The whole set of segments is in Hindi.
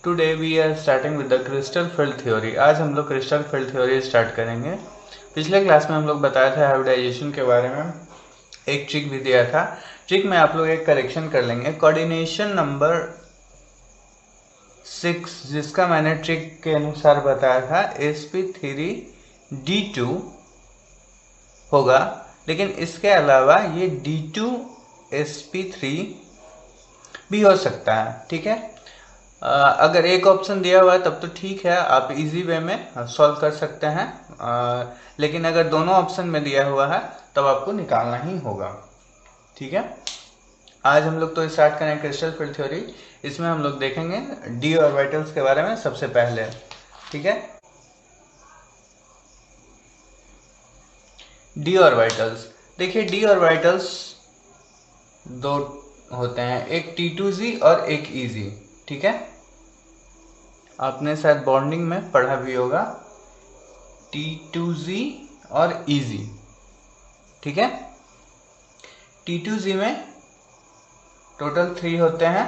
Today we are starting with the crystal field theory. आज हम लोग क्रिस्टल फील्ड थ्योरी स्टार्ट करेंगे। पिछले क्लास में हम लोग बताया था हाइब्रिडाइजेशन के बारे में, एक ट्रिक भी दिया था। ट्रिक में आप लोग एक करेक्शन कर लेंगे। कोऑर्डिनेशन नंबर 6 जिसका मैंने ट्रिक के अनुसार बताया था sp3d2 होगा, लेकिन इसके अलावा ये d2sp3 भी हो सकता है। ठीक है, अगर एक ऑप्शन दिया हुआ है तब तो ठीक है, आप इजी वे में सॉल्व कर सकते हैं। लेकिन अगर दोनों ऑप्शन में दिया हुआ है तब आपको निकालना ही होगा। ठीक है, आज हम लोग तो स्टार्ट करें क्रिस्टल फील्ड थ्योरी। इसमें हम लोग देखेंगे डी ऑर्बिटल्स के बारे में सबसे पहले। ठीक है, डी ऑर्बिटल्स देखिए, डी ऑर्बिटल्स दो होते हैं, एक T2z और एक EZ। ठीक है, आपने शायद बॉन्डिंग में पढ़ा भी होगा T2z और EZ। ठीक है, T2z में टोटल 3 होते हैं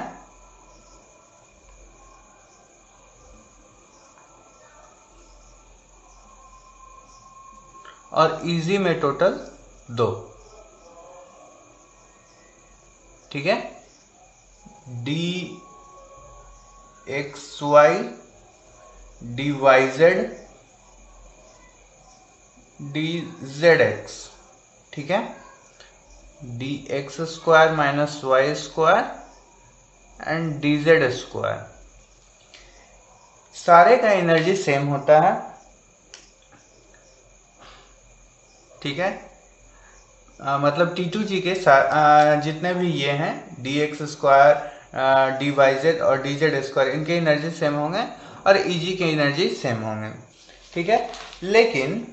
और EZ में टोटल 2। ठीक है, dxy dyz dzx। ठीक है, dx square minus y square and dz square. सारे का एनर्जी सेम होता है। ठीक है, मतलब T2g के जितने भी ये हैं dx स्क्वायर dyz और dz स्क्वायर, इनके एनर्जी सेम होंगे और EG के एनर्जी सेम होंगे। ठीक है, लेकिन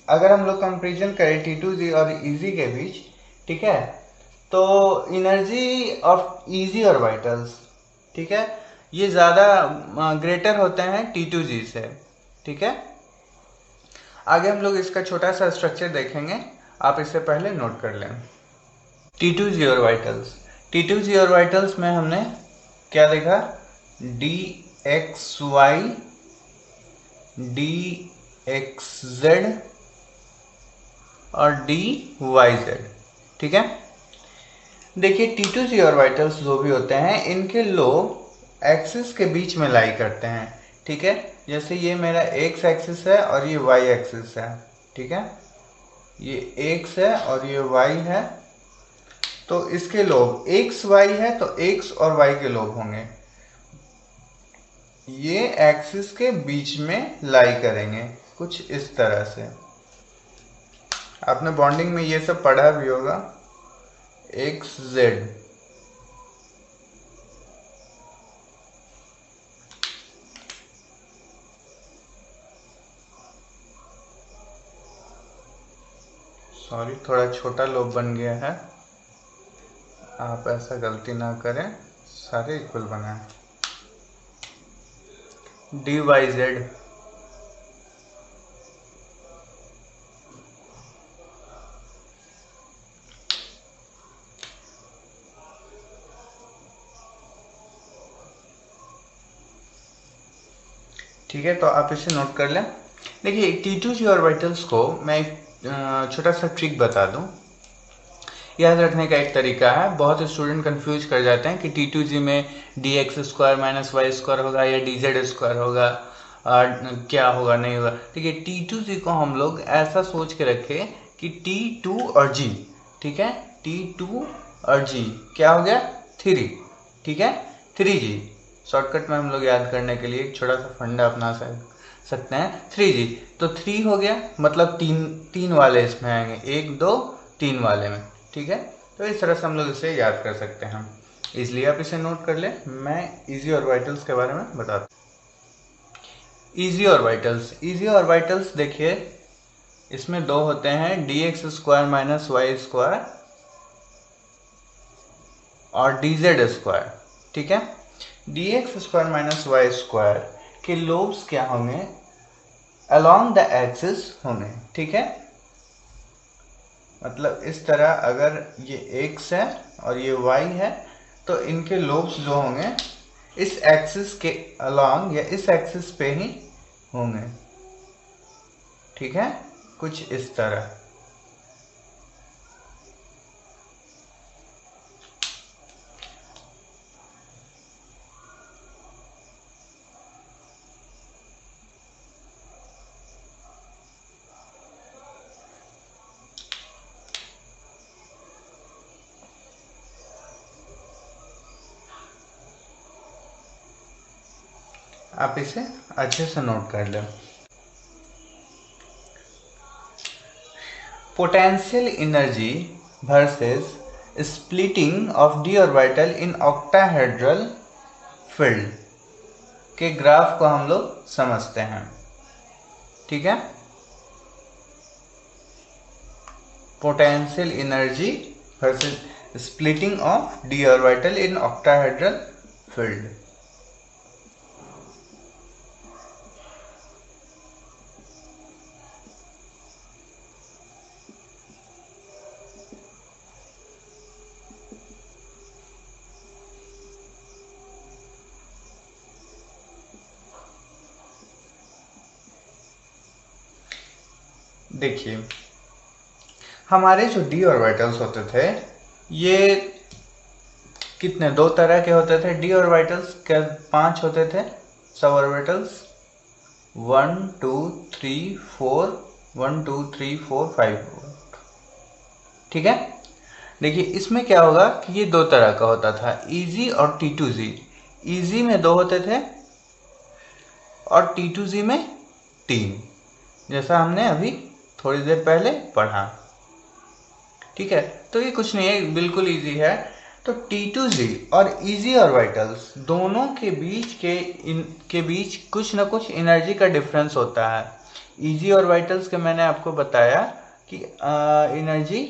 अगर हम लोग कंपेरिजन करें T2g और EG के बीच, ठीक है, तो एनर्जी ऑफ EG ऑर्बिटल्स, ठीक है, ये ज़्यादा ग्रेटर होते हैं T2g से। ठीक है, आगे हम लोग इसका छोटा सा स्ट्रक्चर देखेंगे, आप इससे पहले नोट कर लें। T2g ऑर्बिटल्स, T2g ऑर्बिटल्स में हमने क्या देखा, dxy dxz और dyz। ठीक है, देखिए T2g ऑर्बिटल्स जो भी होते हैं इनके लोब एक्सिस के बीच में लाई करते हैं। ठीक है, जैसे ये मेरा x एक्सिस है और ये y एक्सिस है। ठीक है, ये x है और ये y है, तो इसके लोब x y है तो x और y के लोब होंगे, ये एक्सिस के बीच में लाई करेंगे कुछ इस तरह से। आपने बॉन्डिंग में ये सब पढ़ा भी होगा, एक्स जेड। सॉरी, थोड़ा छोटा लोब बन गया है, आप ऐसा गलती ना करें, सारे इक्वल बनाएं। डी वाई जेड, ठीक है, तो आप इसे नोट कर लें। देखिए T2g ऑर्बिटल्स को मैं एक छोटा सा ट्रिक बता दूं, याद रखने का एक तरीका है। बहुत स्टूडेंट कंफ्यूज कर जाते हैं कि T2g में dx square minus y square होगा या dz स्क्वायर होगा, क्या होगा नहीं होगा। देखिए T2g को हम लोग ऐसा सोच के रखें कि T2 और G, ठीक है, T2 और G क्या हो गया 3। ठीक है, 3G शॉर्टकट में हम लोग याद करने के लिए एक छोटा सा फंडा अपना सकते हैं, 3G। तो 3 हो गया, मतलब तीन वाले इसमें आएंगे, 1 2 3 वाले में। ठीक है, तो इस तरह से हम लोग इसे याद कर सकते हैं, इसलिए आप इसे नोट कर लें। मैं इजी ऑर्बिटल्स के बारे में बताता हूँ। इजी ऑर्बिटल्स, इजी ऑर्बिटल्स देखिए, इसमें 2 होते हैं, dx square minus y square और dz स्क्वायर। ठीक है, dx square minus y square के लोब्स क्या होंगे, अलोंग द एक्सिस होंगे। ठीक है, मतलब इस तरह, अगर ये x है और ये y है तो इनके लोब्स जो होंगे इस एक्सिस के अलॉन्ग या इस एक्सिस पे ही होंगे, ठीक है, कुछ इस तरह। आप इसे अच्छे से नोट कर लें। Potential energy versus splitting of D orbital in octahedral field के ग्राफ को हम लोग समझते हैं, ठीक है। Potential energy versus splitting of D orbital in octahedral field. देखिए, हमारे जो डी ऑर्बिटल्स होते थे ये कितने, दो तरह के होते थे डी ऑर्बिटल्स। क्या 5 होते थे सब ऑर्बिटल्स? 1 2 3 4 1 2 3 4 5, ठीक है। देखिए इसमें क्या होगा कि ये दो तरह का होता था, इजी और T2Z। इजी में 2 होते थे और T2Z में 3, जैसा हमने अभी थोड़ी देर पहले पढ़ा, ठीक है। तो ये कुछ नहीं है, बिल्कुल इजी है। तो T2Z और इजी ऑर्बिटल्स दोनों के बीच कुछ ना कुछ एनर्जी का डिफरेंस होता है। इजी ऑर्बिटल्स के मैंने आपको बताया कि एनर्जी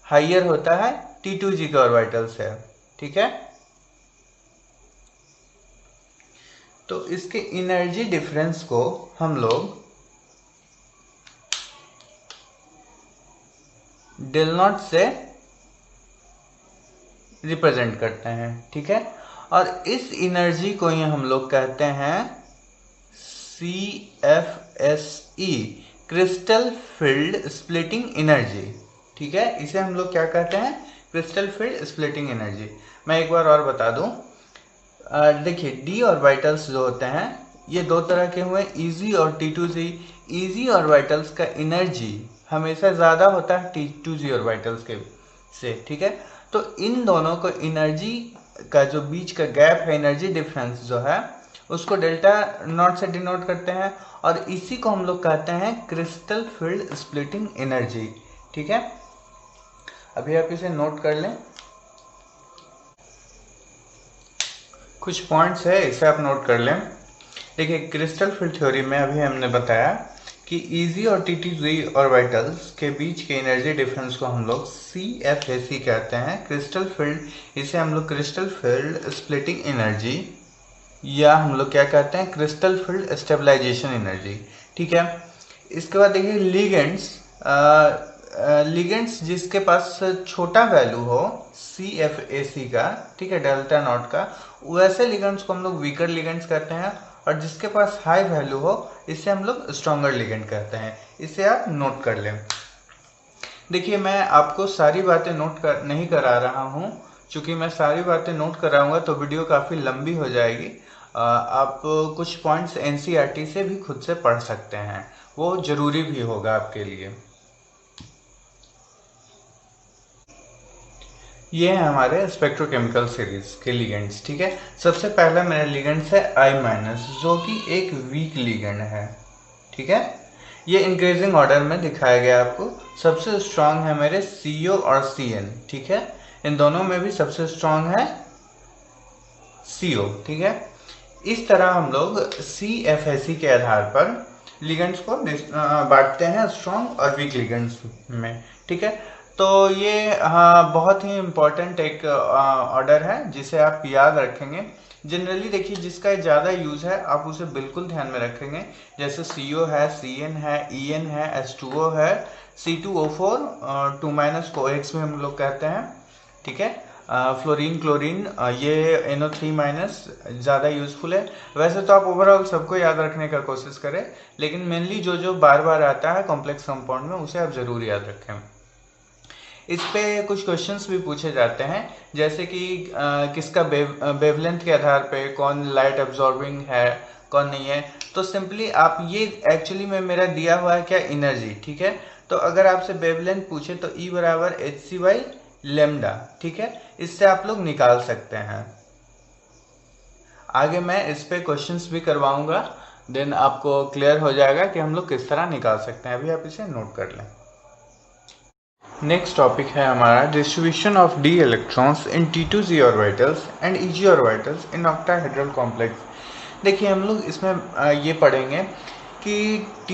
हाइयर होता है T2Z के ऑर्बिटल से, ठीक है। तो इसके एनर्जी डिफरेंस को हम लोग डेल नॉट से रिप्रेजेंट करते हैं, ठीक है। और इस एनर्जी को ही हम लोग कहते हैं CFSE, crystal field splitting energy, ठीक है। इसे हम लोग क्या कहते हैं? Crystal field splitting energy. मैं एक बार और बता दूं, देखिए डी ऑर्बिटल्स जो होते हैं ये दो तरह के हुए, इजी और T2Z। इजी ऑर्बिटल्स का एनर्जी हमेशा ज़्यादा होता है T2Z ऑर्बिटल्स के से, ठीक है। तो इन दोनों को एनर्जी का जो बीच का गैप है, एनर्जी डिफरेंस जो है, उसको डेल्टा नॉट से डिनोट करते हैं और इसी को हम लोग कहते हैं क्रिस्टल फील्ड स्प्लिटिंग एनर्जी, ठीक है। अभी आप इसे नोट कर लें, कुछ पॉइंट्स है इसे आप नोट कर लें। देखिए क्रिस्टल फील्ड थ्योरी में अभी हमने बताया कि इजी और T2Z ऑर्बिटल्स के बीच के एनर्जी डिफरेंस को हम लोग CFSE कहते हैं, क्रिस्टल फील्ड। इसे हम लोग क्रिस्टल फील्ड स्प्लिटिंग एनर्जी या हम लोग क्या कहते हैं, क्रिस्टल फील्ड स्टेबलाइजेशन एनर्जी, ठीक है। इसके बाद देखिए लिगेंड्स जिसके पास छोटा वैल्यू हो CFAC का, ठीक है, डेल्टा नॉट का, वैसे लिगेंड्स को हम लोग वीकर लिगेंड्स कहते हैं। और जिसके पास हाई वैल्यू हो इसे हम लोग स्ट्रॉन्गर लिगेंड कहते हैं। इसे आप नोट कर लें। देखिए मैं आपको सारी बातें नहीं करा रहा हूँ, क्योंकि मैं सारी बातें नोट कराऊंगा तो वीडियो काफ़ी लंबी हो जाएगी। आप कुछ पॉइंट्स NCERT से भी खुद से पढ़ सकते हैं, वो ज़रूरी भी होगा आपके लिए। ये है हमारे स्पेक्ट्रोकेमिकल सीरीज के लिगेंड्स, ठीक है। सबसे पहला मेरा लिगेंड्स है I-, जो कि एक वीक लिगेंड है, ठीक है। ये इंक्रीजिंग ऑर्डर में दिखाया गया आपको। सबसे स्ट्रांग है मेरे CO और CN, ठीक है। इन दोनों में भी सबसे स्ट्रांग है CO, ठीक है। इस तरह हम लोग CFSE के आधार पर लिगेंड्स को बांटते हैं स्ट्रांग और वीक लिगेंड्स में, ठीक है। तो ये बहुत ही इम्पोर्टेंट एक ऑर्डर है जिसे आप याद रखेंगे। जनरली देखिए जिसका ज़्यादा यूज़ है आप उसे बिल्कुल ध्यान में रखेंगे, जैसे CO है, CN है, EN है, H2O है, C2O4 2- COX में हम लोग कहते हैं, ठीक है। फ्लोरीन क्लोरीन ये NO3 माइनस ज़्यादा यूज़फुल है। वैसे तो आप ओवरऑल सबको याद रखने का कोशिश करें, लेकिन मेनली जो जो बार बार आता है कॉम्प्लेक्स कंपाउंड में उसे आप ज़रूर याद रखें। इस पे कुछ क्वेश्चंस भी पूछे जाते हैं, जैसे कि किसका वेवलेंथ के आधार पे कौन लाइट एब्जॉर्बिंग है कौन नहीं है। तो सिंपली आप ये एक्चुअली में मेरा दिया हुआ है क्या, एनर्जी, ठीक है। तो अगर आपसे वेवलेंथ पूछे तो E बराबर hc/λ, ठीक है, इससे आप लोग निकाल सकते हैं। आगे मैं इस पे क्वेश्चंस भी करवाऊंगा, देन आपको क्लियर हो जाएगा कि हम लोग किस तरह निकाल सकते हैं। अभी आप इसे नोट कर लें। नेक्स्ट टॉपिक है हमारा distribution of d electrons in T2z orbitals and Eg orbitals in octahedral complex. देखिए हम लोग इसमें ये पढ़ेंगे कि d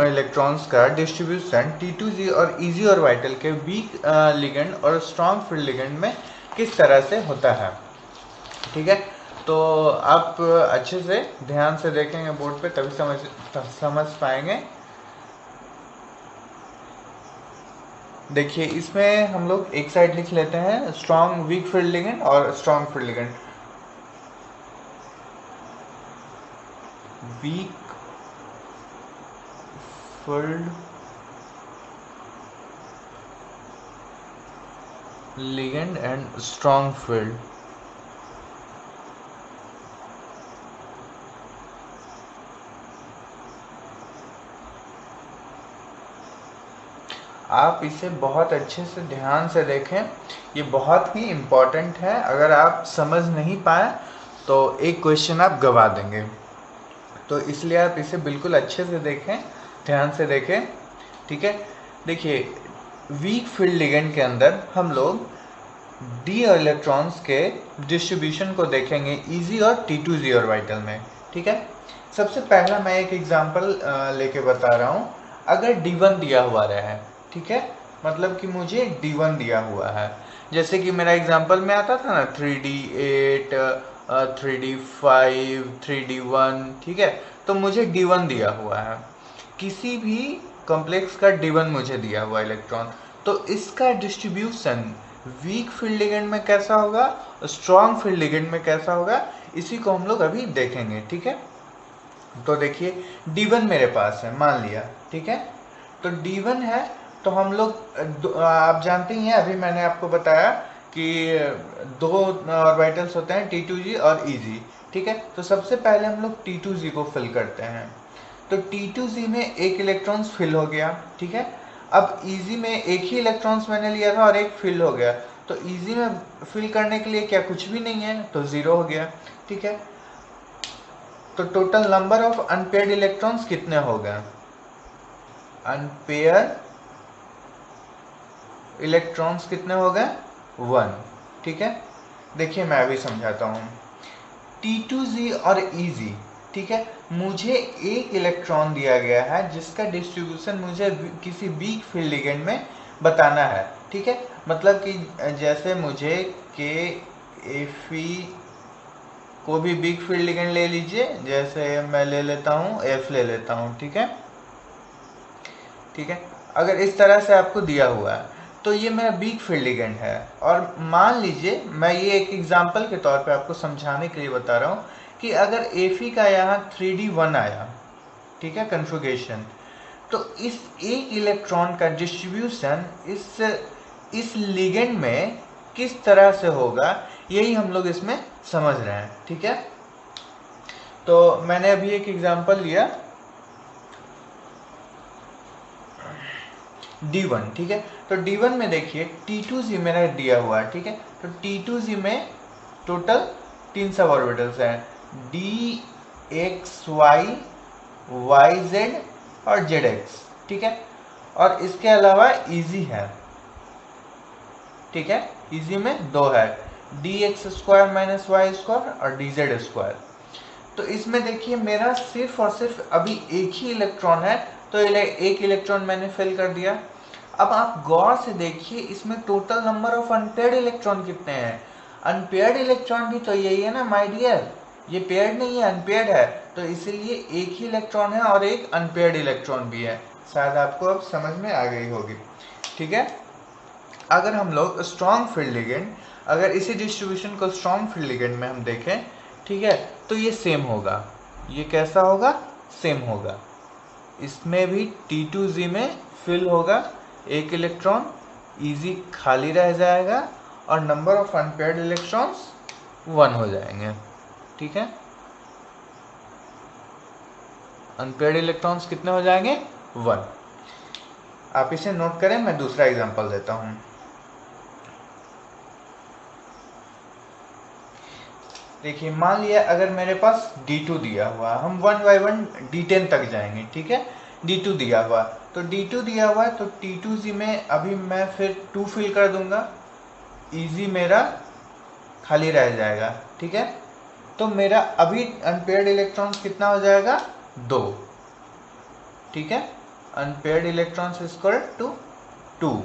इलेक्ट्रॉन्स का डिस्ट्रीब्यूशन T2z और Eg ऑर्बिटल के वीक लिगेंड और स्ट्रॉन्ग फील्ड लिगेंड में किस तरह से होता है, ठीक है। तो आप अच्छे से ध्यान से देखेंगे बोर्ड पे, तभी समझ पाएंगे। देखिए इसमें हम लोग एक साइड लिख लेते हैं स्ट्रॉन्ग वीक फील्ड लिगेंड और strong field ligand. Weak field ligand and strong field. आप इसे बहुत अच्छे से ध्यान से देखें, ये बहुत ही इम्पोर्टेंट है। अगर आप समझ नहीं पाए तो एक क्वेश्चन आप गवा देंगे, तो इसलिए आप इसे बिल्कुल अच्छे से देखें, ध्यान से देखें, ठीक है। देखिए वीक फील्ड लिगेंड के अंदर हम लोग d इलेक्ट्रॉन्स के डिस्ट्रीब्यूशन को देखेंगे Eg और T2z ऑर्बिटल में, ठीक है। सबसे पहला मैं एक एग्जांपल लेके बता रहा हूँ। अगर D1 दिया हुआ है, ठीक है, मतलब कि मुझे D1 दिया हुआ है, जैसे कि मेरा एग्जांपल में आता था ना 3D8 3D5 3D1, ठीक है। तो मुझे D1 दिया हुआ है, किसी भी कॉम्प्लेक्स का D1 मुझे दिया हुआ इलेक्ट्रॉन, तो इसका डिस्ट्रीब्यूशन वीक फील्ड लिगेंड में कैसा होगा, स्ट्रॉन्ग फील्ड लिगेंड में कैसा होगा, इसी को हम लोग अभी देखेंगे, ठीक है। तो देखिए D1 मेरे पास है मान लिया, ठीक है। तो D1 है तो हम लोग आप जानते ही हैं, अभी मैंने आपको बताया कि दो ऑर्बिटल्स होते हैं T2z और Eg, ठीक है। तो सबसे पहले हम लोग T2z को फिल करते हैं, तो T2z में एक इलेक्ट्रॉन्स फिल हो गया, ठीक है। अब Eg में एक ही इलेक्ट्रॉन्स मैंने लिया था और एक फिल हो गया, तो Eg में फिल करने के लिए क्या कुछ भी नहीं है, तो 0 हो गया, ठीक है। तो total number of unpaired electrons कितने हो गए, अनपेयर इलेक्ट्रॉन्स कितने हो गए, 1, ठीक है। देखिए मैं अभी समझाता हूँ। T2z और Eg, ठीक है, मुझे एक इलेक्ट्रॉन दिया गया है जिसका डिस्ट्रीब्यूशन मुझे किसी वीक फील्ड लिगेंड में बताना है, ठीक है। मतलब कि जैसे मुझे KFe को भी वीक फील्ड लिगेंड ले लीजिए, जैसे मैं ले लेता हूँ F ले लेता हूँ, ठीक है, ठीक है। अगर इस तरह से आपको दिया हुआ है तो ये मेरा वीक फील्ड लिगेंड है। और मान लीजिए मैं ये एक एग्जांपल के तौर पे आपको समझाने के लिए बता रहा हूँ कि अगर Fe का यहाँ 3D1 आया, ठीक है, कन्फिगरेशन, तो इस एक इलेक्ट्रॉन का डिस्ट्रीब्यूशन इस लिगेंड में किस तरह से होगा, यही हम लोग इसमें समझ रहे हैं, ठीक है। तो मैंने अभी एक एग्जांपल लिया D1, ठीक है। तो D1 में देखिए T2z मेरा दिया हुआ है, ठीक है। तो T2z में टोटल 3 सब ऑर्बिटल्स हैं, dxy, yz और zx, ठीक है। और इसके अलावा Eg है, ठीक है, Eg में 2 है, dx² माइनस y² और dz²। तो इसमें देखिए मेरा सिर्फ और सिर्फ अभी एक ही इलेक्ट्रॉन है, तो एक इलेक्ट्रॉन मैंने फिल कर दिया। अब आप गौर से देखिए इसमें total number of unpaired electron कितने हैं। अनपेयर्ड इलेक्ट्रॉन भी तो यही है ना माय डियर, ये पेयर्ड नहीं है, अनपेयर्ड है, तो इसीलिए एक ही इलेक्ट्रॉन है और एक अनपेयर्ड इलेक्ट्रॉन भी है। शायद आपको अब समझ में आ गई होगी, ठीक है। अगर हम लोग स्ट्रॉन्ग फील्ड लिगेंड, अगर इसी डिस्ट्रीब्यूशन को स्ट्रॉन्ग फील्ड लिगेंड में हम देखें, ठीक है, तो ये सेम होगा। ये कैसा होगा? सेम होगा। इसमें भी T2Z में फिल होगा, एक इलेक्ट्रॉन इजी खाली रह जाएगा और नंबर ऑफ अनपेयर्ड इलेक्ट्रॉन्स 1 हो जाएंगे। ठीक है, अनपेयर्ड इलेक्ट्रॉन्स कितने हो जाएंगे? 1। आप इसे नोट करें, मैं दूसरा एग्जांपल देता हूं। देखिए, मान लिया अगर मेरे पास D2 दिया हुआ, हम 1 बाय 1 D10 तक जाएंगे। ठीक है, D2 दिया हुआ, तो D2 दिया हुआ है तो T2Z में अभी मैं फिर 2 फिल कर दूंगा, इजी मेरा खाली रह जाएगा। ठीक है, तो मेरा अभी अनपेयर्ड इलेक्ट्रॉन्स कितना हो जाएगा? 2। ठीक है, अनपेयर्ड इलेक्ट्रॉन्स इक्वल टू 2।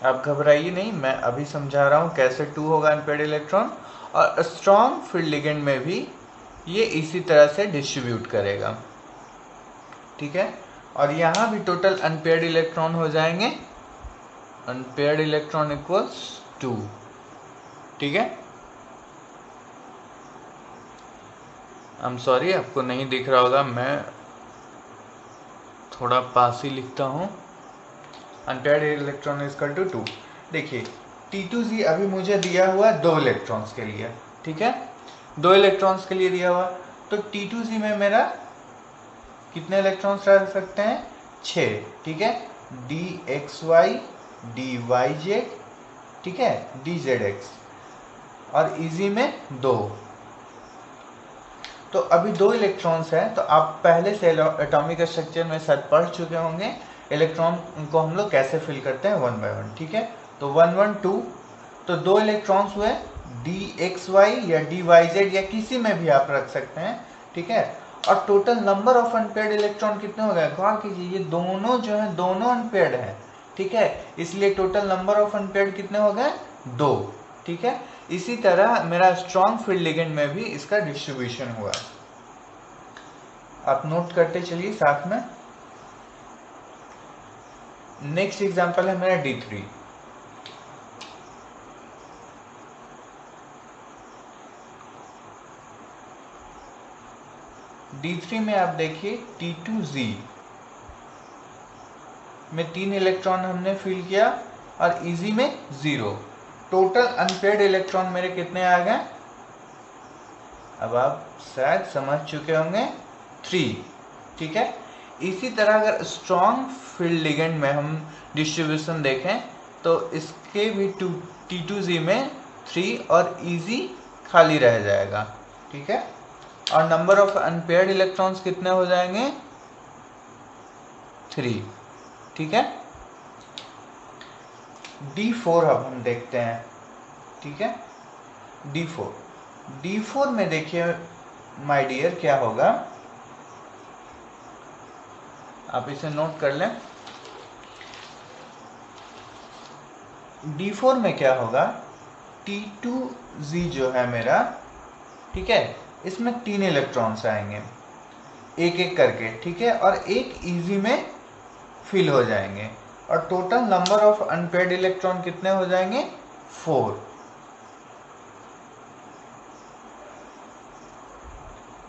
आप घबराइए नहीं, मैं अभी समझा रहा हूँ कैसे 2 होगा अनपेयर्ड इलेक्ट्रॉन। और स्ट्रॉन्ग फील्ड लिगेंड में भी ये इसी तरह से डिस्ट्रीब्यूट करेगा। ठीक है, और यहाँ भी टोटल अनपेयर्ड इलेक्ट्रॉन हो जाएंगे, अनपेयर्ड इलेक्ट्रॉन इक्वल्स 2। ठीक है, आई एम सॉरी, आपको नहीं दिख रहा होगा, मैं थोड़ा पास ही लिखता हूँ। Unpaired electron equal to 2। देखिए, T2Z अभी मुझे दिया हुआ 2 इलेक्ट्रॉन्स के लिए। ठीक है, 2 इलेक्ट्रॉन्स के लिए दिया हुआ, तो T2Z में मेरा कितने इलेक्ट्रॉन्स रह सकते हैं? 6। ठीक है, DXY, DYZ, ठीक है, DZX, और इजी में 2। तो अभी 2 इलेक्ट्रॉन्स हैं, तो आप पहले से एटॉमिक स्ट्रक्चर में शायद पढ़ चुके होंगे इलेक्ट्रॉन को हम लोग कैसे फिल करते हैं 1 बाय 1। ठीक है, तो 1 1 2, तो 2 इलेक्ट्रॉन्स हुए, DXY या DYZ या किसी में भी आप रख सकते हैं। ठीक है, और total number of unpaired electron कितने हो गए? गौर कीजिए, ये दोनों जो है दोनों अनपेयर्ड है। ठीक है, इसलिए टोटल नंबर ऑफ अनपेयर्ड कितने हो गए? 2। ठीक है, इसी तरह मेरा स्ट्रॉन्ग फील्ड लिगेंड में भी इसका डिस्ट्रीब्यूशन हुआ। आप नोट करते चलिए साथ में। नेक्स्ट एग्जांपल है मेरा D3। D3 में आप देखिए T2Z में 3 इलेक्ट्रॉन हमने फिल किया और इजी में 0। टोटल अनपेयर्ड इलेक्ट्रॉन मेरे कितने आ गए? अब आप शायद समझ चुके होंगे, 3। ठीक है, इसी तरह अगर स्ट्रॉन्ग फील्ड लिगेंड में हम डिस्ट्रीब्यूशन देखें तो इसके भी T2Z में 3 और इजी खाली रह जाएगा। ठीक है, और नंबर ऑफ अनपेयर्ड इलेक्ट्रॉन्स कितने हो जाएंगे? 3। ठीक है, D4 अब हम देखते हैं। ठीक है, D4 में देखिए माय डियर क्या होगा, आप इसे नोट कर लें। D4 में क्या होगा? T2Z जो है मेरा, ठीक है, इसमें 3 इलेक्ट्रॉन्स आएंगे एक एक करके। ठीक है, और एक इजी में फिल हो जाएंगे, और total number of unpaired electron कितने हो जाएंगे? 4।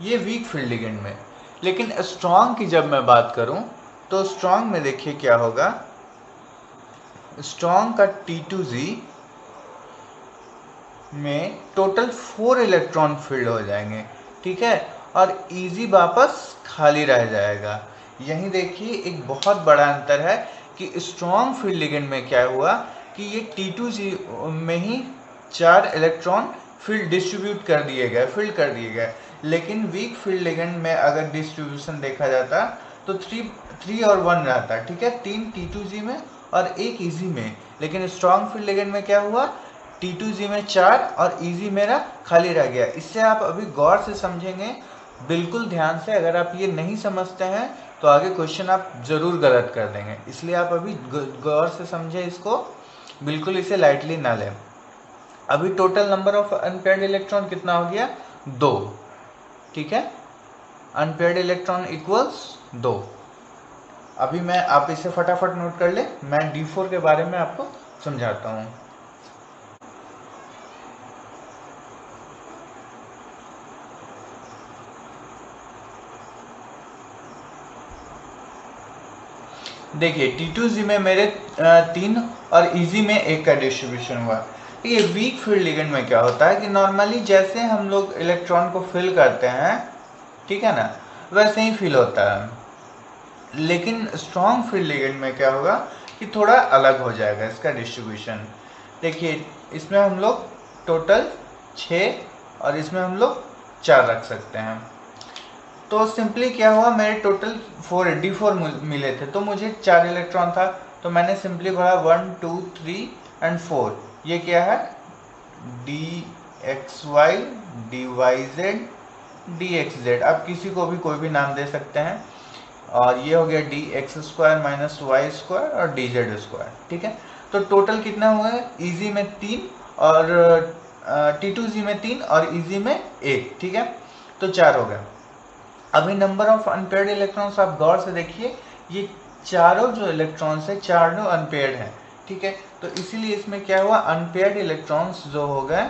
ये वीक फील्ड लिगेंड में। लेकिन स्ट्रॉन्ग की जब मैं बात करूं तो स्ट्रॉन्ग में देखिए क्या होगा, स्ट्रॉन्ग का T2Z में टोटल 4 इलेक्ट्रॉन फील्ड हो जाएंगे। ठीक है, और इजी वापस खाली रह जाएगा। यहीं देखिए एक बहुत बड़ा अंतर है कि स्ट्रॉन्ग फील्ड लिगेंड में क्या हुआ कि ये T2Z में ही 4 इलेक्ट्रॉन फील्ड डिस्ट्रीब्यूट कर दिए गए, फील्ड कर दिए गए। लेकिन वीक फील्ड लिगेंड में अगर डिस्ट्रीब्यूशन देखा जाता तो 3 और 1 रहता। ठीक है, 3 T2Z में और 1 इजी में। लेकिन स्ट्रॉन्ग फील्ड लिगेंड में क्या हुआ, T2Z में 4 और इजी मेरा खाली रह गया। इससे आप अभी गौर से समझेंगे, बिल्कुल ध्यान से। अगर आप ये नहीं समझते हैं तो आगे क्वेश्चन आप जरूर गलत कर देंगे, इसलिए आप अभी गौर से समझे इसको, बिल्कुल इसे लाइटली ना लें। अभी total number of unpaired electron कितना हो गया? 2। ठीक है, अनपेयर्ड इलेक्ट्रॉन इक्वल्स 2। अभी मैं आप इसे फटाफट नोट कर ले, मैं D4 के बारे में आपको समझाता हूँ। देखिए T2Z में मेरे 3 और EZ में 1 का डिस्ट्रीब्यूशन हुआ। ये वीक फील्ड लिगेंड में क्या होता है कि नॉर्मली जैसे हम लोग इलेक्ट्रॉन को फिल करते हैं, ठीक है ना, वैसे ही फिल होता है। लेकिन स्ट्रॉन्ग फील्ड लिगेंड में क्या होगा कि थोड़ा अलग हो जाएगा इसका डिस्ट्रीब्यूशन। देखिए इसमें हम लोग टोटल 6 और इसमें हम लोग 4 रख सकते हैं। तो सिंपली क्या हुआ, मेरे टोटल 4 मिले थे, तो मुझे 4 इलेक्ट्रॉन था, तो मैंने सिंपली भरा 1 2 3 एंड 4। ये क्या है, DXY DYZ DXZ, आप किसी को भी कोई भी नाम दे सकते हैं। और ये हो गया DX² माइनस Y² और DZ², ठीक है। तो टोटल कितना हुआ है, EZ में 3 और T2Z में 3 और EZ में 1, ठीक है, तो 4 हो गया। अभी नंबर ऑफ अनपेयर्ड इलेक्ट्रॉन्स आप गौर से देखिए, ये चारों जो इलेक्ट्रॉन्स है चारों अनपेयर्ड हैं, ठीक है। तो इसीलिए इसमें क्या हुआ, अनपेयर्ड इलेक्ट्रॉन्स जो हो गए,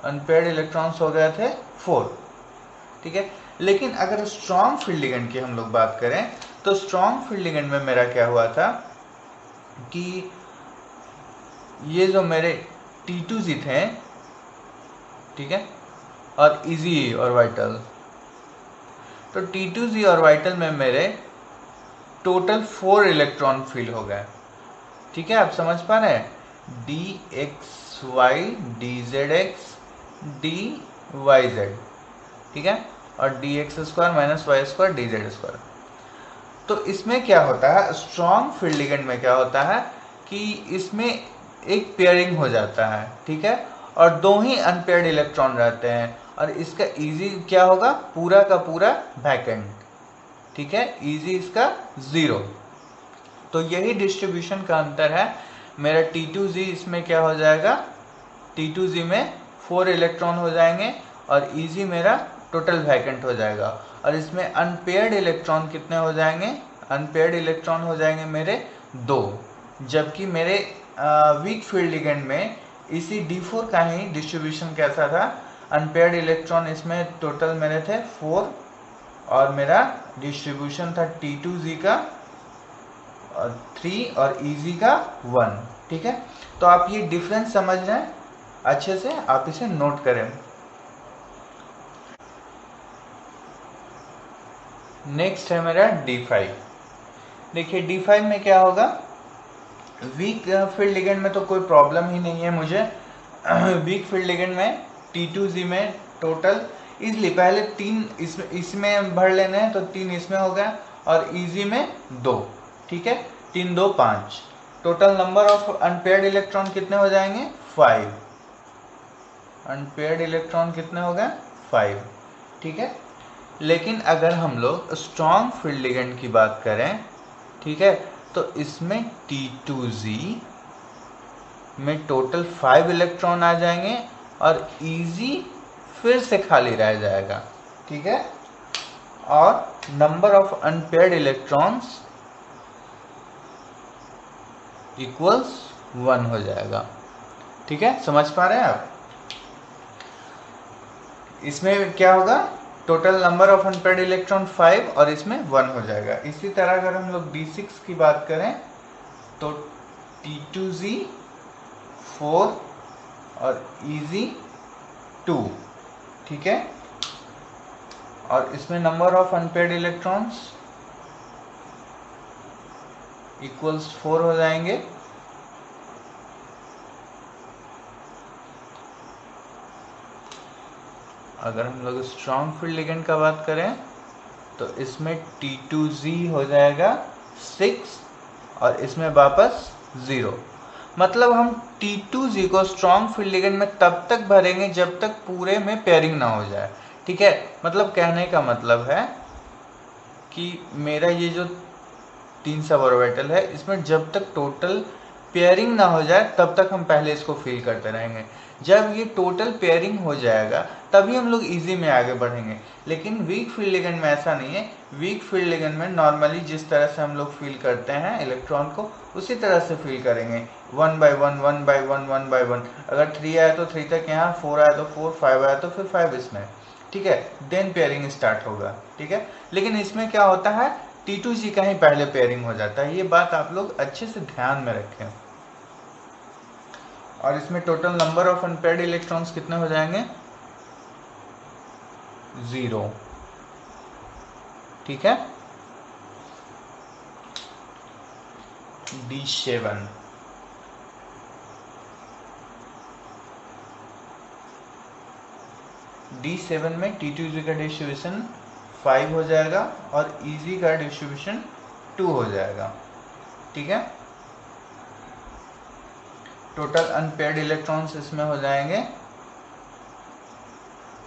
अनपेयर्ड इलेक्ट्रॉन्स हो गए थे 4, ठीक है। लेकिन अगर स्ट्रॉन्ग फील्ड लिगेंड की हम लोग बात करें, तो स्ट्रॉन्ग फील्ड लिगेंड में मेरा क्या हुआ था कि ये जो मेरे T2Z थे, ठीक है, और EZ ऑर्बिटल, तो T2Z ऑर्बिटल में मेरे टोटल 4 इलेक्ट्रॉन फिल हो गए, ठीक है। आप समझ पा रहे हैं, DXY DZX DYZ, ठीक है, और DX² माइनस Y² DZ²। तो इसमें क्या होता है, स्ट्रॉन्ग फील्ड लिगेंड में क्या होता है कि इसमें एक पेयरिंग हो जाता है, ठीक है, और 2 ही अनपेयर्ड इलेक्ट्रॉन रहते हैं, और इसका EZ क्या होगा, पूरा का पूरा वैकेंट, ठीक है, EZ इसका 0। तो यही डिस्ट्रीब्यूशन का अंतर है। मेरा T2Z इसमें क्या हो जाएगा, T2Z में 4 इलेक्ट्रॉन हो जाएंगे और EZ मेरा टोटल वैकेंट हो जाएगा, और इसमें अनपेयर्ड इलेक्ट्रॉन कितने हो जाएंगे, अनपेयर्ड इलेक्ट्रॉन हो जाएंगे मेरे 2। जबकि मेरे वीक फील्ड लिगेंड में इसी D4 का ही डिस्ट्रीब्यूशन कैसा था, अनपेयर्ड इलेक्ट्रॉन इसमें टोटल मेरे थे 4 और मेरा डिस्ट्रीब्यूशन था T2Z का 3 और EZ का 1, ठीक है। तो आप ये डिफरेंस समझ रहे हैं अच्छे से, आप इसे नोट करें। नेक्स्ट है मेरा D5। देखिए D5 में क्या होगा, वीक फील्ड लिगेंड में तो कोई प्रॉब्लम ही नहीं है मुझे। वीक फील्ड लिगेंड में T2Z में टोटल इसलिए पहले 3 इसमें भर लेने हैं, तो 3 इसमें हो गया और EZ में 2, ठीक है, 3 2 5। Total number of unpaired electron कितने हो जाएंगे, 5। अनपेयर्ड इलेक्ट्रॉन कितने हो गए, 5, ठीक है। लेकिन अगर हम लोग स्ट्रॉन्ग फील्ड लिगेंड की बात करें, ठीक है, तो इसमें T2Z में टोटल 5 इलेक्ट्रॉन आ जाएंगे और EZ फिर से खाली रह जाएगा, ठीक है, और number of unpaired electrons equals 1 हो जाएगा, ठीक है। समझ पा रहे हैं आप, इसमें क्या होगा, total number of unpaired electron 5 और इसमें 1 हो जाएगा। इसी तरह अगर हम लोग D6 की बात करें, तो T2Z 4 और EZ 2, ठीक है, और इसमें number of unpaired electrons equals 4 हो जाएंगे। अगर हम लोग स्ट्रॉन्ग फील्ड लिगेंड का बात करें, तो इसमें T2Z हो जाएगा 6 और इसमें वापस 0। मतलब हम T2Z को स्ट्रॉन्ग फील्ड लिगेंड में तब तक भरेंगे जब तक पूरे में पेयरिंग ना हो जाए, ठीक है। मतलब कहने का मतलब है कि मेरा ये जो 3 सब ऑर्बिटल है, इसमें जब तक टोटल पेयरिंग ना हो जाए तब तक हम पहले इसको फिल करते रहेंगे। जब ये टोटल पेयरिंग हो जाएगा तभी हम लोग इजी में आगे बढ़ेंगे। लेकिन वीक फील्ड लिगेंड में ऐसा नहीं है। वीक फील्ड लिगेंड में नॉर्मली जिस तरह से हम लोग फील करते हैं इलेक्ट्रॉन को, उसी तरह से फील करेंगे, 1 by 1 1 by 1 1 by 1। अगर 3 आया तो 3 तक यहाँ, 4 आया तो 4, 5 आया तो फिर 5 इसमें, ठीक है, देन पेयरिंग स्टार्ट होगा, ठीक है। लेकिन इसमें क्या होता है, T2G का ही पहले पेयरिंग हो जाता है। ये बात आप लोग अच्छे से ध्यान में रखें। और इसमें total number of unpaired electrons कितने हो जाएंगे, 0, ठीक है। D7 D7 में T2G का डिस्ट्रीब्यूशन 5 हो जाएगा और EG का डिस्ट्रीब्यूशन 2 हो जाएगा, ठीक है। टोटल अनपेयर्ड इलेक्ट्रॉन्स इसमें हो जाएंगे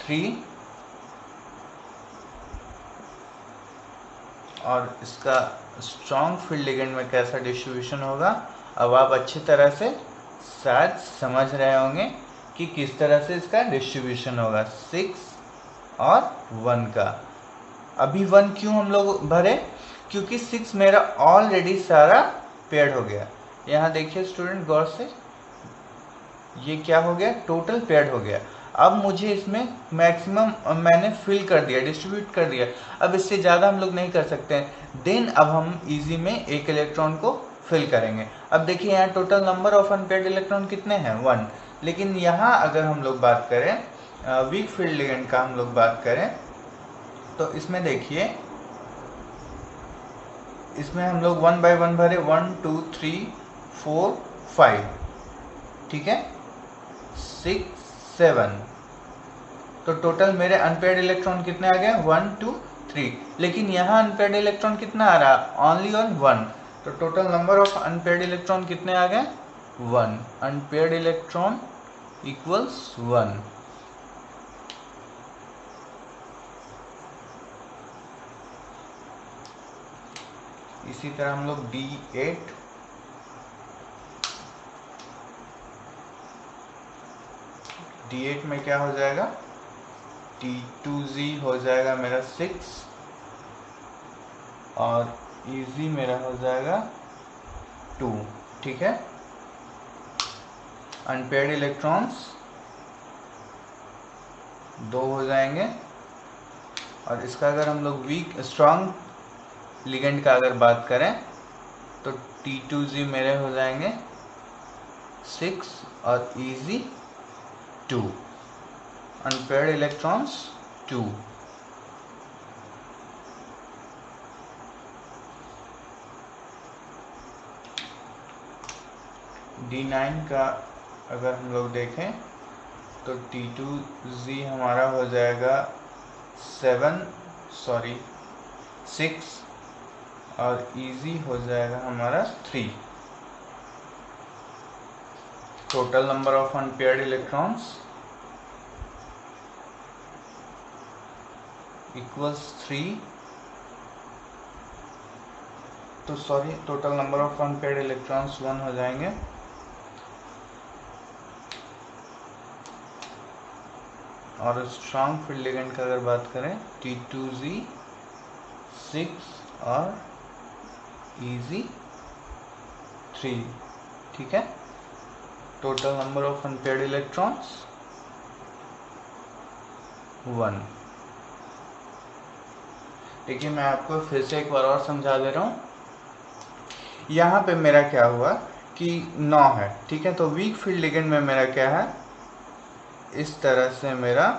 3 और इसका स्ट्रॉन्ग फील्ड लिगेंड में कैसा डिस्ट्रीब्यूशन होगा अब आप अच्छी तरह से शायद समझ रहे होंगे कि किस तरह से इसका डिस्ट्रीब्यूशन होगा, 6 और 1 का। अभी 1 क्यों हम लोग भरे, क्योंकि 6 मेरा ऑलरेडी सारा पेयर्ड हो गया। यहाँ देखिए स्टूडेंट गौर से, ये क्या हो गया, टोटल पेयर्ड हो गया। अब मुझे इसमें मैक्सिमम मैंने फिल कर दिया, डिस्ट्रीब्यूट कर दिया। अब इससे ज़्यादा हम लोग नहीं कर सकते हैं। देन अब हम इजी में एक इलेक्ट्रॉन को फिल करेंगे। अब देखिए यहाँ total number of unpaired electron कितने हैं, 1। लेकिन यहाँ अगर हम लोग बात करें वीक फील्ड लिगेंड का, हम लोग बात करें तो इसमें देखिए, इसमें हम लोग 1 by 1 भरे, 1 2 3 4 5, ठीक है, 6 7। तो टोटल मेरे अनपेयर्ड इलेक्ट्रॉन कितने आ गए, 1 2 3। लेकिन यहाँ अनपेयर्ड इलेक्ट्रॉन कितना आ रहा, ओनली ऑन 1। तो total number of unpaired electron कितने आ गए, 1। Unpaired electron equals 1। इसी तरह हम लोग D8 D8 में क्या हो जाएगा, T2G हो जाएगा मेरा 6 और EG मेरा हो जाएगा 2, ठीक है। अनपेयर्ड इलेक्ट्रॉन्स 2 हो जाएंगे। और इसका अगर हम लोग वीक स्ट्रॉन्ग लिगेंड का अगर बात करें तो T2G मेरे हो जाएंगे 6 और EG 2, अनपेयर्ड इलेक्ट्रॉन्स 2। D9 का अगर हम लोग देखें तो T2G हमारा हो जाएगा 6 और EG हो जाएगा हमारा 3। Total number of unpaired electrons equals 3। तो sorry, total number of unpaired electrons 1 हो जाएंगे। और स्ट्रॉन्ग फील्ड लिगेंड का अगर बात करें T2G 6 और EG 3, ठीक है। Total number of unpaired electrons 1। देखिए मैं आपको फिर से एक बार और समझा दे रहा हूँ। यहाँ पे मेरा क्या हुआ कि 9 है, ठीक है। तो वीक फील्ड लिगेंड में मेरा क्या है, इस तरह से मेरा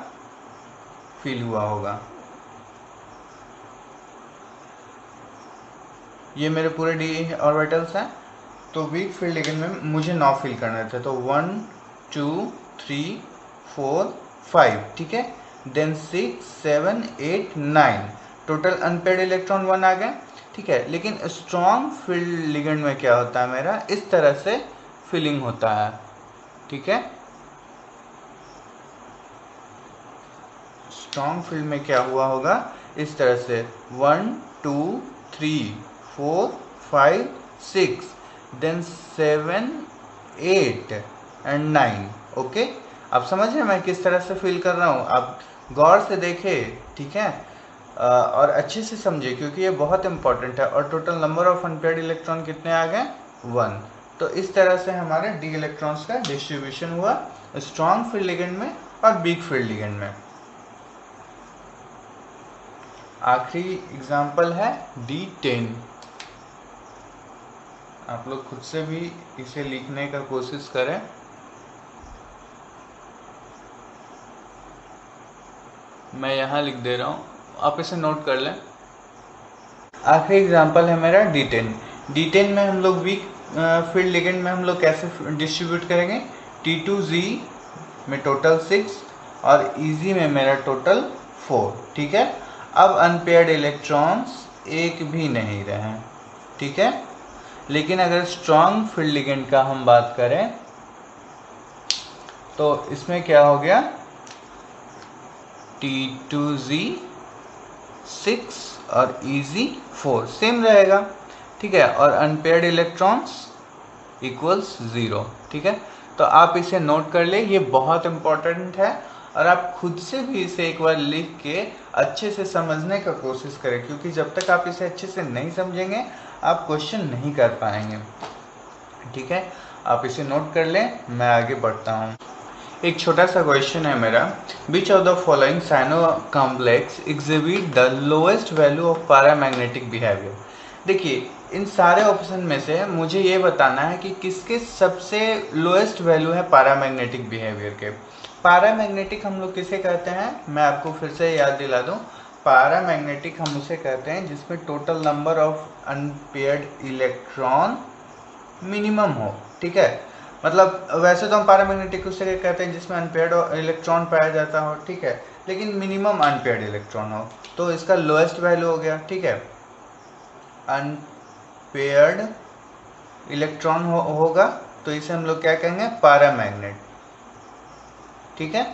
फील हुआ होगा। ये मेरे पूरे डी ऑर्बिटल्स हैं। तो वीक फील्ड लिगेंड में मुझे 9 फील करने थे, तो 1 2 3 4 5, ठीक है। देन 6 7 8 9, टोटल अनपेयर्ड इलेक्ट्रॉन 1 आ गए, ठीक है। लेकिन स्ट्रॉन्ग फील्ड लिगेंड में क्या होता है, मेरा इस तरह से फीलिंग होता है, ठीक है। स्ट्रॉन्ग फील्ड में क्या हुआ होगा, इस तरह से 1 2 3 4 5 6, देन 7 8 एंड 9, ओके। आप समझ रहे हैं मैं किस तरह से फील कर रहा हूँ? आप गौर से देखें, ठीक है, और अच्छे से समझे क्योंकि ये बहुत इंपॉर्टेंट है। और total number of unpaired electron कितने आ गए? 1। तो इस तरह से हमारे डी इलेक्ट्रॉन्स का डिस्ट्रीब्यूशन हुआ स्ट्रॉन्ग फील्ड लिगेंड में और वीक फील्ड लिगेंड में। आखिरी एग्जाम्पल है D10। आप लोग खुद से भी इसे लिखने का कोशिश करें। मैं यहाँ लिख दे रहा हूँ, आप इसे नोट कर लें। आखिरी एग्जाम्पल है मेरा D10। D10 में हम लोग वीक फील्ड लिगेंड में हम लोग कैसे डिस्ट्रीब्यूट करेंगे? T2Z में टोटल 6 और EZ में मेरा टोटल 4, ठीक है। अब अनपेयर्ड इलेक्ट्रॉन्स एक भी नहीं रहे, ठीक है। लेकिन अगर स्ट्रॉन्ग फील्ड लिगेंड का हम बात करें तो इसमें क्या हो गया? T2Z 6 और EZ 4 सेम रहेगा, ठीक है। और अनपेयर्ड इलेक्ट्रॉन्स इक्वल्स 0, ठीक है। तो आप इसे नोट कर ले, ये बहुत इंपॉर्टेंट है और आप खुद से भी इसे एक बार लिख के अच्छे से समझने का कोशिश करें, क्योंकि जब तक आप इसे अच्छे से नहीं समझेंगे आप क्वेश्चन नहीं कर पाएंगे, ठीक है। आप इसे नोट कर लें, मैं आगे बढ़ता हूँ। एक छोटा सा क्वेश्चन है मेरा, which of the following cyano complex exhibit the lowest value of paramagnetic behaviour. देखिए इन सारे ऑप्शन में से मुझे ये बताना है कि किसके सबसे लोएस्ट वैल्यू है पैरामैग्नेटिक बिहेवियर के। पैरामैग्नेटिक हम लोग किसे कहते हैं? मैं आपको फिर से याद दिला दूं, पैरामैग्नेटिक हम उसे कहते हैं जिसमें total number of unpaired electron minimum हो, ठीक है। मतलब वैसे तो हम पैरामैग्नेटिक उसे कहते हैं जिसमें अनपेयर्ड इलेक्ट्रॉन पाया जाता हो, ठीक है, लेकिन मिनिमम अनपेयर्ड इलेक्ट्रॉन हो, तो इसका लोएस्ट वैल्यू हो गया, ठीक है। अनपेयर्ड इलेक्ट्रॉन होगा तो इसे हम लोग क्या कहेंगे? पैरामैग्नेट, ठीक है।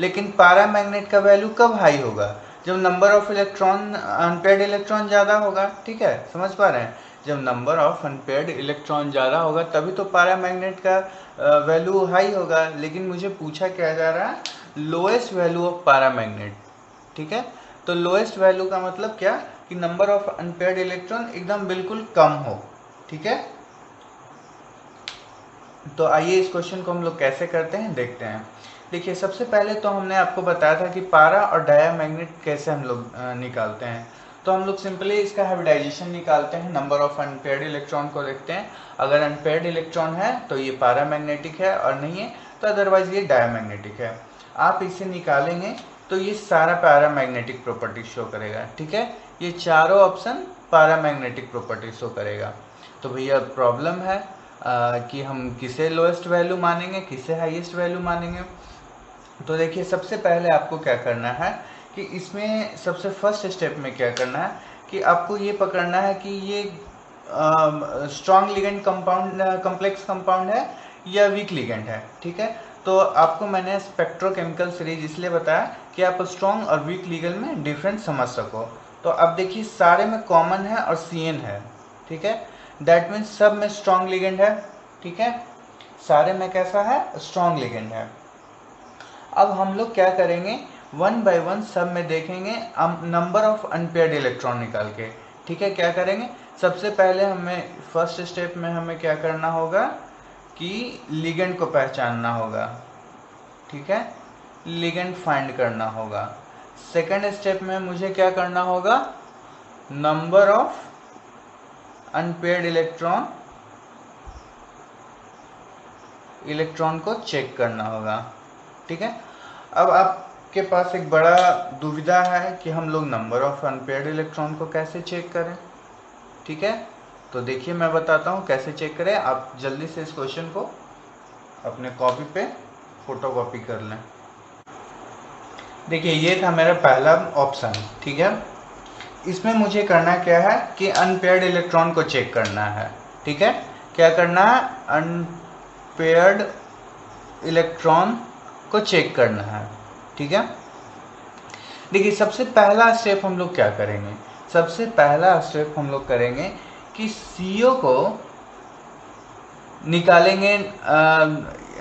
लेकिन पैरामैग्नेट का वैल्यू कब हाई होगा? जब number of electron unpaired electron ज़्यादा होगा, ठीक है, समझ पा रहे हैं। जब नंबर ऑफ अनपेयर्ड इलेक्ट्रॉन ज़्यादा होगा तभी तो पैरामैग्नेट का वैल्यू हाई होगा। लेकिन मुझे पूछा क्या जा रहा है? लोएस्ट वैल्यू ऑफ पैरामैग्नेट, ठीक है। तो लोएस्ट वैल्यू का मतलब क्या? कि नंबर ऑफ अनपेयर्ड इलेक्ट्रॉन एकदम बिल्कुल कम हो, ठीक है। तो आइए इस क्वेश्चन को हम लोग कैसे करते हैं देखते हैं। देखिए सबसे पहले तो हमने आपको बताया था कि पारा और डायामैग्नेट कैसे हम लोग निकालते हैं। तो हम लोग सिंपली इसका हाइब्रिडाइजेशन निकालते हैं, नंबर ऑफ अनपेयर्ड इलेक्ट्रॉन को देखते हैं। अगर अनपेयर्ड इलेक्ट्रॉन है तो ये पैरामैग्नेटिक है और नहीं है तो अदरवाइज ये डायामैग्नेटिक है। आप इसे निकालेंगे तो ये सारा पैरामैग्नेटिक प्रॉपर्टी शो करेगा, ठीक है। ये चारों ऑप्शन पैरामैग्नेटिक प्रॉपर्टी शो करेगा। तो भैया प्रॉब्लम है कि हम किसे लोएस्ट वैल्यू मानेंगे, किसे हाईएस्ट वैल्यू मानेंगे। तो देखिए सबसे पहले आपको क्या करना है कि इसमें सबसे फर्स्ट स्टेप में क्या करना है कि आपको ये पकड़ना है कि ये strong ligand compound complex compound है या वीक लिगेंड है, ठीक है। तो आपको मैंने स्पेक्ट्रोकेमिकल सीरीज इसलिए बताया कि आप स्ट्रॉन्ग और वीक लिगेंड में डिफरेंस समझ सको। तो अब देखिए सारे में कॉमन है और CN है, ठीक है। दैट मीन्स सब में स्ट्रॉन्ग लिगेंड है, ठीक है, सारे में कैसा है? स्ट्रॉन्ग लिगेंड है। अब हम लोग क्या करेंगे? 1 बाय 1 सब में देखेंगे नंबर ऑफ अनपेयर्ड इलेक्ट्रॉन निकाल के, ठीक है। क्या करेंगे? सबसे पहले हमें फर्स्ट स्टेप में हमें क्या करना होगा कि लिगेंड को पहचानना होगा, ठीक है, लिगेंड फाइंड करना होगा। सेकंड स्टेप में मुझे क्या करना होगा? नंबर ऑफ अनपेयर्ड इलेक्ट्रॉन को चेक करना होगा, ठीक है। अब आपके पास एक बड़ा दुविधा है कि हम लोग नंबर ऑफ अनपेयर्ड इलेक्ट्रॉन को कैसे चेक करें, ठीक है। तो देखिए मैं बताता हूँ कैसे चेक करें। आप जल्दी से इस क्वेश्चन को अपने कॉपी पे फोटोकॉपी कर लें। देखिए ये था मेरा पहला ऑप्शन, ठीक है। इसमें मुझे करना क्या है कि अनपेयर्ड इलेक्ट्रॉन को चेक करना है, ठीक है। क्या करना है? अनपेयर्ड इलेक्ट्रॉन को चेक करना है, ठीक है। देखिए सबसे पहला स्टेप हम लोग क्या करेंगे? सबसे पहला स्टेप हम लोग करेंगे कि CO को निकालेंगे,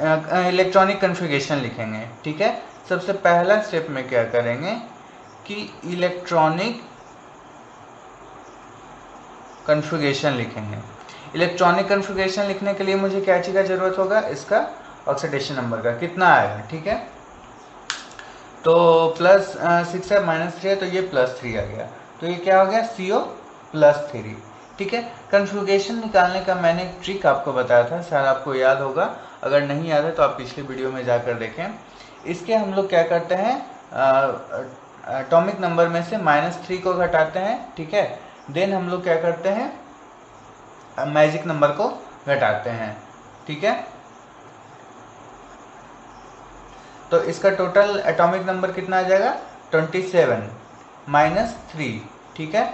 इलेक्ट्रॉनिक कन्फिगरेशन लिखेंगे। ठीक है, सबसे पहला स्टेप में क्या करेंगे कि इलेक्ट्रॉनिक कन्फिगरेशन लिखेंगे। इलेक्ट्रॉनिक कन्फिगरेशन लिखने के लिए मुझे क्या चीज़ का ज़रूरत होगा, इसका ऑक्सीडेशन नंबर का कितना आएगा। ठीक है, तो +6 है, -3 है, तो ये +3 आ गया, तो ये क्या हो गया, CO+3। ठीक है, कन्फिगरेशन निकालने का मैंने एक ट्रिक आपको बताया था, शायद आपको याद होगा, अगर नहीं याद है तो आप पिछले वीडियो में जाकर देखें। इसके हम लोग क्या करते हैं, एटॉमिक नंबर में से -3 को घटाते हैं। ठीक है, देन हम लोग क्या करते हैं, मैजिक नंबर को घटाते हैं। ठीक है, तो इसका टोटल एटॉमिक नंबर कितना आ जाएगा, 27 -3। ठीक है,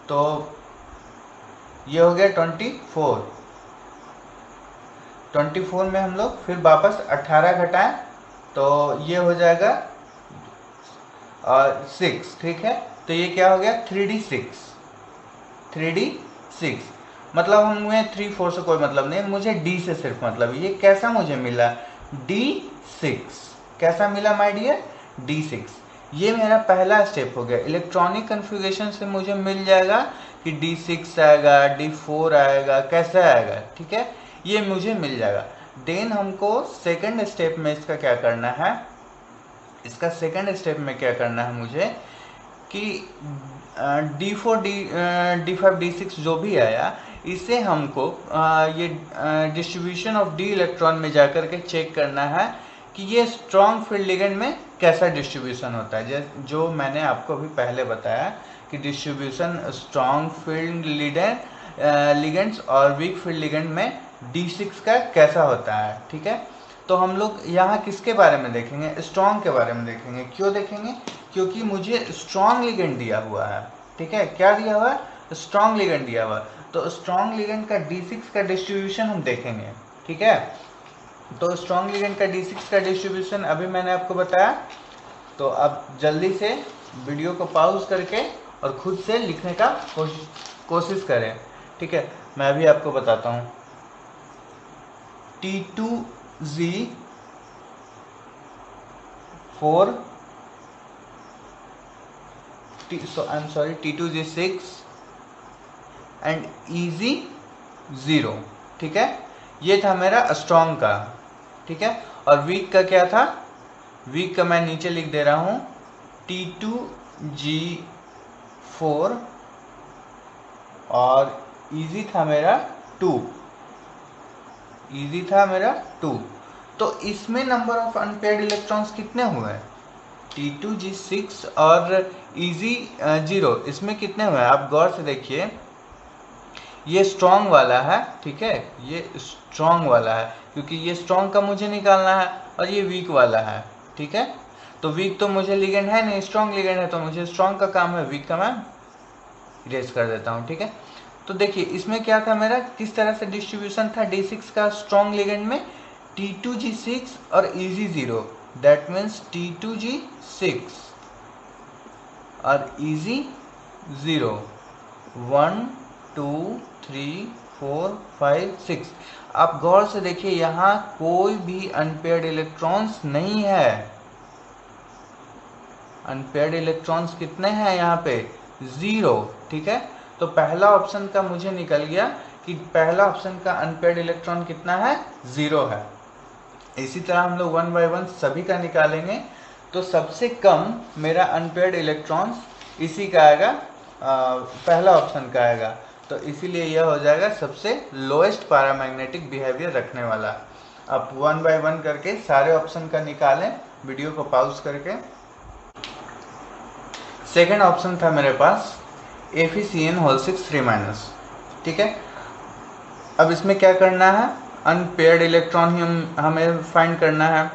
तो ये हो गया 24। 24 में हम लोग फिर वापस 18 घटाएं तो ये हो जाएगा 6। ठीक है, तो ये क्या हो गया, 3D6। 3D6 मतलब हमें 3 4 से कोई मतलब नहीं, मुझे D से सिर्फ मतलब। ये कैसा मुझे मिला, D6। कैसा मिला माय डियर, D6। ये मेरा पहला स्टेप हो गया। इलेक्ट्रॉनिक कन्फिगरेशन से मुझे मिल जाएगा कि D6 आएगा, D4 आएगा, कैसा आएगा। ठीक है, ये मुझे मिल जाएगा। देन हमको सेकंड स्टेप में इसका क्या करना है, इसका सेकंड स्टेप में क्या करना है मुझे कि D4 D5 D6 जो भी आया, इसे हमको ये डिस्ट्रीब्यूशन ऑफ डी इलेक्ट्रॉन में जाकर के चेक करना है कि ये स्ट्रॉन्ग फील्ड लिगेंड में कैसा डिस्ट्रीब्यूशन होता है। जो मैंने आपको अभी पहले बताया कि डिस्ट्रीब्यूशन स्ट्रॉन्ग फील्ड लिगेंड्स और वीक फील्ड लिगेंड में D6 का कैसा होता है। ठीक है, तो हम लोग यहाँ किसके बारे में देखेंगे, स्ट्रॉन्ग के बारे में देखेंगे। क्यों देखेंगे, क्योंकि मुझे स्ट्रॉन्ग लिगेंड दिया हुआ है। ठीक है, क्या दिया हुआ है, स्ट्रॉन्ग लिगेंड दिया हुआ है, तो स्ट्रॉन्ग लिगेंड का D6 का डिस्ट्रीब्यूशन हम देखेंगे। ठीक है, तो स्ट्रॉन्ग लिगेंड का D6 का डिस्ट्रीब्यूशन अभी मैंने आपको बताया, तो अब जल्दी से वीडियो को पॉज करके और खुद से लिखने का कोशिश करें। ठीक है, मैं अभी आपको बताता हूँ। T2Z4 T2Z6 and EZ0। ठीक है, ये था मेरा स्ट्रॉन्ग का। ठीक है, और वीक का क्या था, वीक का मैं नीचे लिख दे रहा हूँ, T2G4 और इजी था मेरा 2। इजी था मेरा 2। तो इसमें नंबर ऑफ अनपेयर्ड इलेक्ट्रॉन्स कितने हुए, T2G6 और EZ0, इसमें कितने हुए, आप गौर से देखिए। ये स्ट्रॉन्ग वाला है। ठीक है, ये स्ट्रॉन्ग वाला है क्योंकि ये स्ट्रॉन्ग का मुझे निकालना है, और ये वीक वाला है। ठीक है, तो वीक तो मुझे लिगेंड है नहीं, स्ट्रॉन्ग लिगेंड है, तो मुझे स्ट्रॉन्ग का काम है, वीक का मैं इरेज कर देता हूँ। ठीक है, तो देखिए इसमें क्या था मेरा, किस तरह से डिस्ट्रीब्यूशन था D6 का स्ट्रॉन्ग लिगेंड में, T2G6 और EZ0, दैट मीन्स T2G6 और EZ0, 1 2 3 4 5 6। आप गौर से देखिए, यहाँ कोई भी अनपेयर्ड इलेक्ट्रॉन्स नहीं है। अनपेयर्ड इलेक्ट्रॉन्स कितने हैं यहाँ पे, 0। ठीक है, तो पहला ऑप्शन का मुझे निकल गया कि पहला ऑप्शन का अनपेयर्ड इलेक्ट्रॉन कितना है, 0 है। इसी तरह हम लोग 1 बाय 1 सभी का निकालेंगे, तो सबसे कम मेरा अनपेयर्ड इलेक्ट्रॉन्स इसी का आएगा, पहला ऑप्शन का आएगा, तो इसीलिए यह हो जाएगा सबसे लोएस्ट पैरामैग्नेटिक बिहेवियर रखने वाला। आप 1 बाय 1 करके सारे ऑप्शन का निकालें, वीडियो को पॉज करके। सेकेंड ऑप्शन था मेरे पास FeCN6 3-। ठीक है, अब इसमें क्या करना है, अनपेयर्ड इलेक्ट्रॉन ही हमें फाइंड करना है।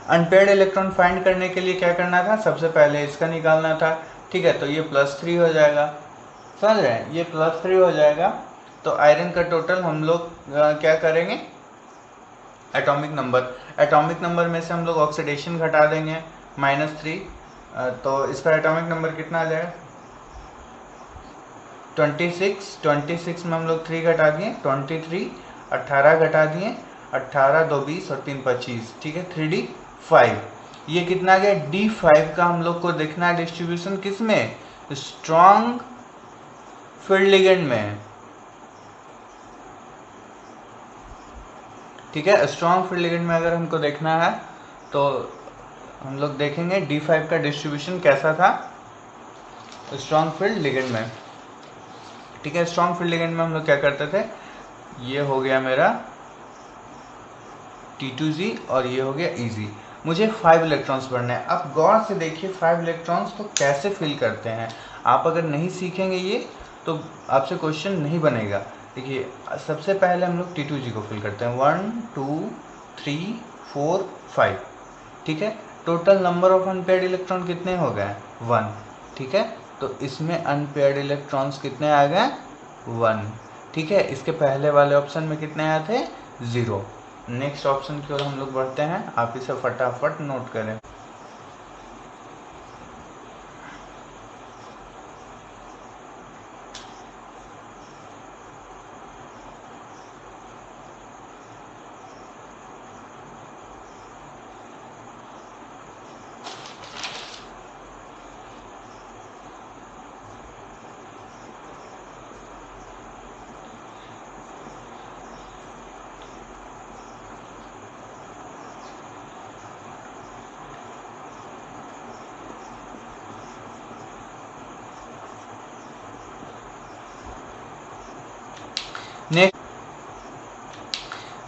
अनपेयर्ड इलेक्ट्रॉन फाइंड करने के लिए क्या करना था, सबसे पहले इसका निकालना था। ठीक है, तो ये +3 हो जाएगा, समझ रहे हैं, ये +3 हो जाएगा। तो आयरन का टोटल हम लोग क्या करेंगे, एटॉमिक नंबर में से हम लोग ऑक्सीडेशन घटा देंगे -3, तो इसका एटॉमिक नंबर कितना आ जाएगा, 26 में हम लोग 3 घटा दिए, 23, 18 घटा दिए, 18, 2 20 और 3 25, ठीक है। 3D5 ये कितना आ गया, D5 का हम लोग को देखना है डिस्ट्रीब्यूशन किस में, स्ट्रॉन्ग फील्ड लिगेंड में, ठीक है। स्ट्रॉन्ग फील्ड लिगेंड में अगर हमको देखना है तो हम लोग देखेंगे D5 का डिस्ट्रीब्यूशन कैसा था स्ट्रॉन्ग फील्ड लिगेंड में, ठीक है। स्ट्रॉन्ग फील्ड लिगेंड में हम लोग क्या करते थे, ये हो गया मेरा T2G और ये हो गया EG। मुझे 5 इलेक्ट्रॉन्स बढ़ने हैं। अब गौर से देखिए 5 इलेक्ट्रॉन्स तो कैसे फिल करते हैं। आप अगर नहीं सीखेंगे ये तो आपसे क्वेश्चन नहीं बनेगा। देखिए सबसे पहले हम लोग T2G को फिल करते हैं, 1 2 3 4 5, ठीक है। Total number of unpaired electron कितने हो गए, 1, ठीक है। तो इसमें अनपेयर्ड इलेक्ट्रॉन्स कितने आ गए, 1, ठीक है। इसके पहले वाले ऑप्शन में कितने आए थे, 0। नेक्स्ट ऑप्शन की ओर हम लोग बढ़ते हैं, आप इसे फटाफट नोट करें।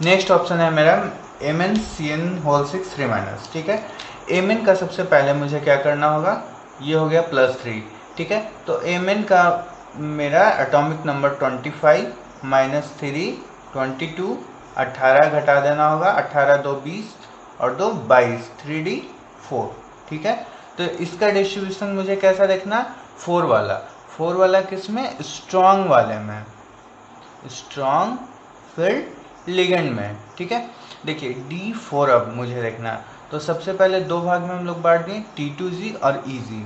नेक्स्ट ऑप्शन है मेरा MnCN6 3-, ठीक है। Mn का सबसे पहले मुझे क्या करना होगा, ये हो गया +3, ठीक है। तो Mn का मेरा एटॉमिक नंबर 25 - 3 22, 18 घटा देना होगा, 18 2 20 और 2 22, 3D4, ठीक है। तो इसका डिस्ट्रीब्यूशन मुझे कैसा देखना, 4 वाला किस में, स्ट्रॉन्ग वाले में, स्ट्रॉन्ग फील्ड लिगेंड में, ठीक है। देखिए D4 अब मुझे देखना है, तो सबसे पहले 2 भाग में हम लोग बांट दिए, T2G और EG,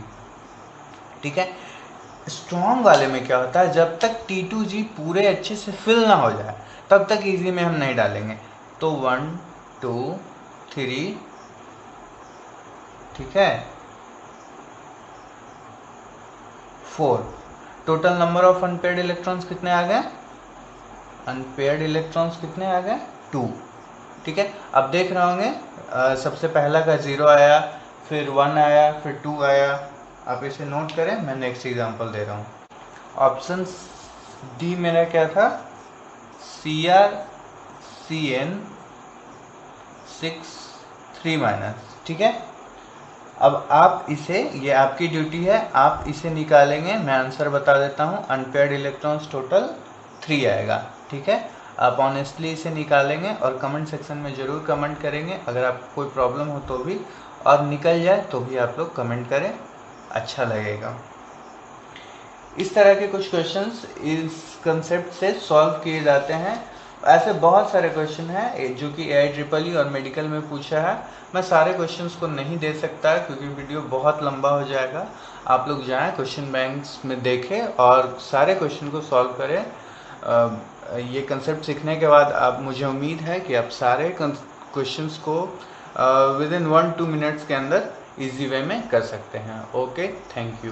ठीक है। स्ट्रॉन्ग वाले में क्या होता है, जब तक T2G पूरे अच्छे से फिल ना हो जाए तब तक EG में हम नहीं डालेंगे। तो 1 2 3, ठीक है, 4। Total number of unpaired electrons कितने आ गए, अनपेयर्ड इलेक्ट्रॉन्स कितने आ गए, 2, ठीक है। अब देख रहे होंगे सबसे पहला का 0 आया, फिर 1 आया, फिर 2 आया। आप इसे नोट करें, मैं नेक्स्ट एग्जांपल दे रहा हूँ। ऑप्शन डी मेरा क्या था, CrCN6 3-, ठीक है। अब आप इसे, ये आपकी ड्यूटी है, आप इसे निकालेंगे। मैं आंसर बता देता हूँ, अनपेयर्ड इलेक्ट्रॉन्स टोटल 3 आएगा, ठीक है। आप ऑनेस्टली इसे निकालेंगे और कमेंट सेक्शन में ज़रूर कमेंट करेंगे। अगर आपको कोई प्रॉब्लम हो तो भी, और निकल जाए तो भी आप लोग कमेंट करें, अच्छा लगेगा। इस तरह के कुछ क्वेश्चंस इस कंसेप्ट से सॉल्व किए जाते हैं। ऐसे बहुत सारे क्वेश्चन हैं जो कि AIEEE और मेडिकल में पूछा है। मैं सारे क्वेश्चंस को नहीं दे सकता क्योंकि वीडियो बहुत लंबा हो जाएगा। आप लोग जाएं क्वेश्चन बैंक्स में देखें और सारे क्वेश्चन को सॉल्व करें। ये कंसेप्ट सीखने के बाद आप, मुझे उम्मीद है कि आप सारे क्वेश्चंस को विदिन 1-2 मिनट्स के अंदर ईजी वे में कर सकते हैं। Okay, thank you.